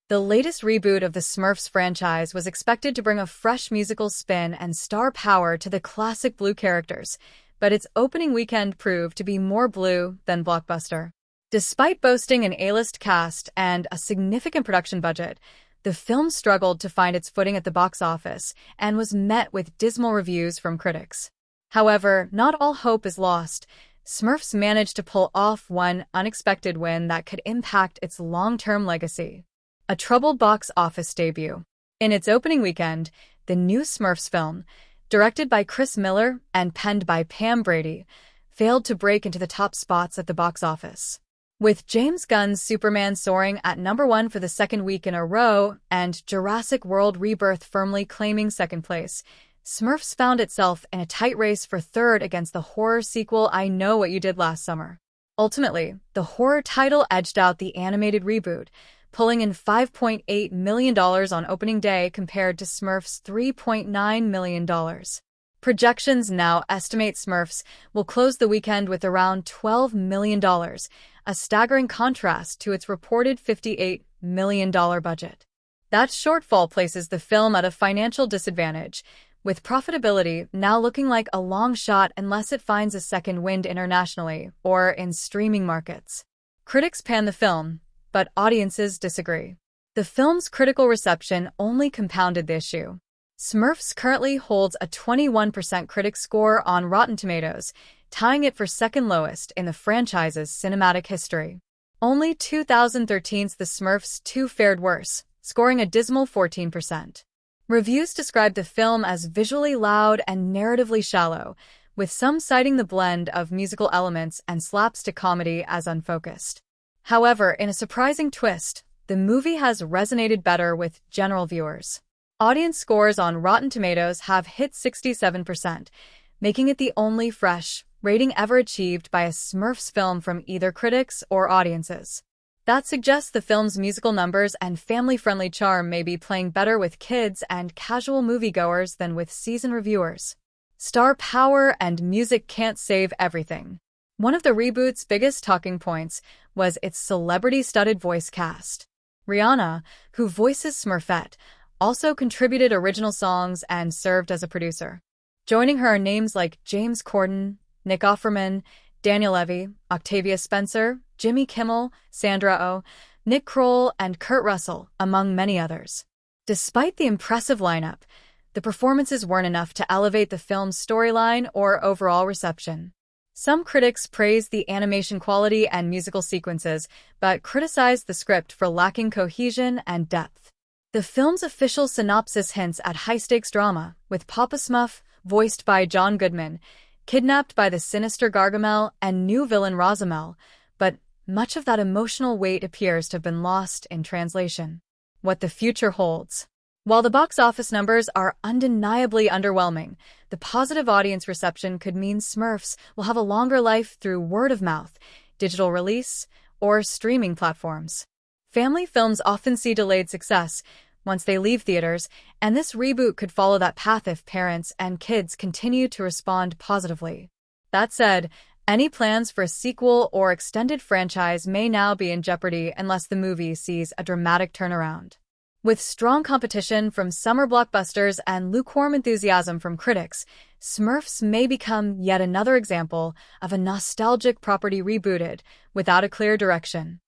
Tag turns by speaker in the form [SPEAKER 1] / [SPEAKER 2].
[SPEAKER 1] The latest reboot of the Smurfs franchise was expected to bring a fresh musical spin and star power to the classic blue characters, but its opening weekend proved to be more blue than blockbuster. Despite boasting an A-list cast and a significant production budget, the film struggled to find its footing at the box office and was met with dismal reviews from critics. However, not all hope is lost. Smurfs managed to pull off one unexpected win that could impact its long-term legacy. A troubled box office debut. In its opening weekend, the new Smurfs film, directed by Chris Miller and penned by Pam Brady, failed to break into the top spots at the box office. With James Gunn's Superman soaring at #1 for the second week in a row and Jurassic World Rebirth firmly claiming second place, Smurfs found itself in a tight race for third against the horror sequel I Know What You Did Last Summer. Ultimately, the horror title edged out the animated reboot, pulling in $5.8 million on opening day compared to Smurfs' $3.9 million. Projections now estimate Smurfs will close the weekend with around $12 million, a staggering contrast to its reported $58 million budget. That shortfall places the film at a financial disadvantage, with profitability now looking like a long shot unless it finds a second wind internationally or in streaming markets. Critics pan the film, but audiences disagree. The film's critical reception only compounded the issue. Smurfs currently holds a 21% critic score on Rotten Tomatoes, tying it for second lowest in the franchise's cinematic history. Only 2013's The Smurfs 2 fared worse, scoring a dismal 14%. Reviews described the film as visually loud and narratively shallow, with some citing the blend of musical elements and slapstick comedy as unfocused. However, in a surprising twist, the movie has resonated better with general viewers. Audience scores on Rotten Tomatoes have hit 67%, making it the only fresh rating ever achieved by a Smurfs film from either critics or audiences. That suggests the film's musical numbers and family-friendly charm may be playing better with kids and casual moviegoers than with seasoned reviewers. Star power and music can't save everything. One of the reboot's biggest talking points was its celebrity-studded voice cast. Rihanna, who voices Smurfette, also contributed original songs and served as a producer. Joining her are names like James Corden, Nick Offerman, Daniel Levy, Octavia Spencer, Jimmy Kimmel, Sandra Oh, Nick Kroll, and Kurt Russell, among many others. Despite the impressive lineup, the performances weren't enough to elevate the film's storyline or overall reception. Some critics praised the animation quality and musical sequences, but criticized the script for lacking cohesion and depth. The film's official synopsis hints at high-stakes drama, with Papa Smurf, voiced by John Goodman, kidnapped by the sinister Gargamel and new villain Rosamel, but much of that emotional weight appears to have been lost in translation. What the future holds. While the box office numbers are undeniably underwhelming, the positive audience reception could mean Smurfs will have a longer life through word of mouth, digital release, or streaming platforms. Family films often see delayed success once they leave theaters, and this reboot could follow that path if parents and kids continue to respond positively. That said, any plans for a sequel or extended franchise may now be in jeopardy unless the movie sees a dramatic turnaround. With strong competition from summer blockbusters and lukewarm enthusiasm from critics, Smurfs may become yet another example of a nostalgic property rebooted without a clear direction.